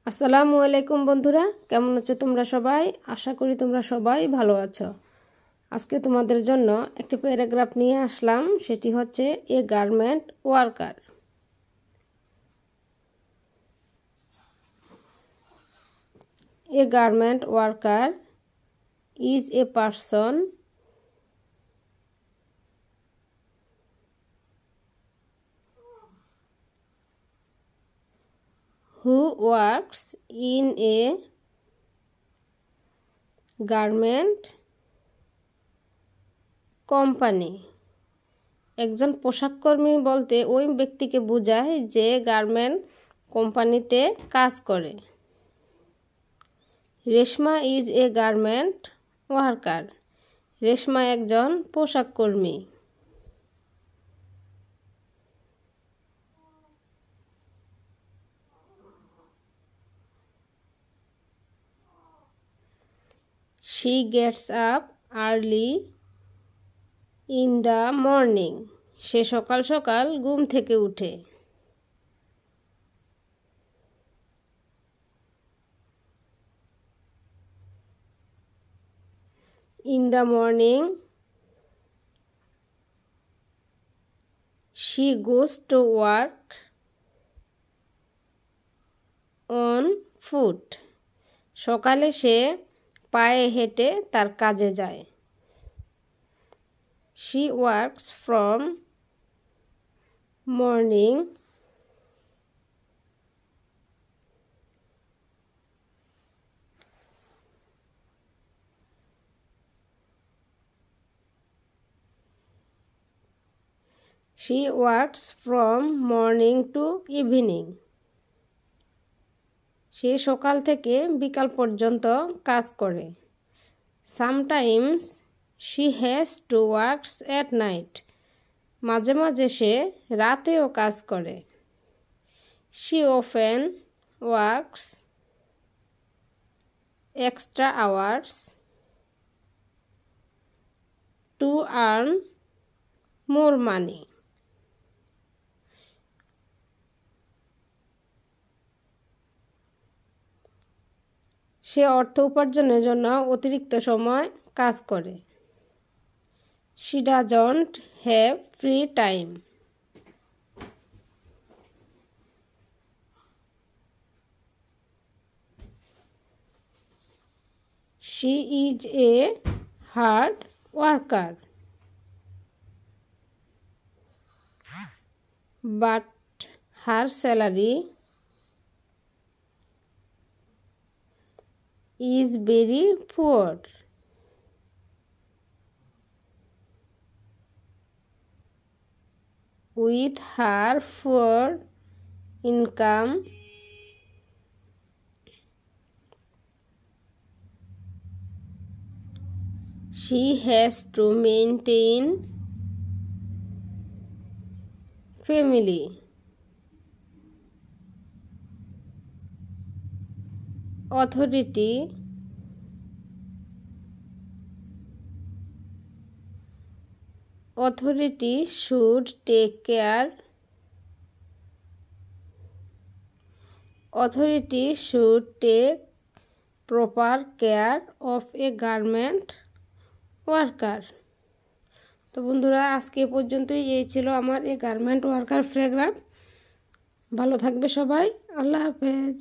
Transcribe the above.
আসসালামু আলাইকুম বন্ধুরা, কেমন আছো তোমরা সবাই? আশা করি তোমরা সবাই ভালো আছো। আজকে তোমাদের জন্য একটি প্যারাগ্রাফ নিয়ে আসলাম, সেটি হচ্ছে এ garment worker. A garment worker is a person who works in a garment company. একজন পোশাককর্মী বলতে ওই ব্যক্তিকে বোঝায় যে গার্মেন্ট কোম্পানিতে কাজ করে। Reshma is a garment worker. Reshma একজন পোশাককর্মী। She gets up early in the morning. সে সকাল সকাল ঘুম থেকে উঠে। In the morning she goes to work on foot. সকালে সে পায়ে হেঁটে তার কাজে যায়। She works from morning She works from morning to evening. সে সকাল থেকে বিকাল পর্যন্ত কাজ করে। Sometimes she has to work at night. মাঝে মাঝে সে রাতেও কাজ করে। She often works extra hours to earn more money. সে অর্থ উপার্জনের জন্য অতিরিক্ত সময় কাজ করে। She doesn't have free time. She is a hard worker, but her salary is very poor. With her poor income, she has to maintain family. Authority should take care. Authority should take proper care of a garment worker. তো বন্ধুরা, আজকে পর্যন্তই এই ছিল আমার এই garment worker paragraph. ভালো থাকবে সবাই। আল্লাহ হাফেজ।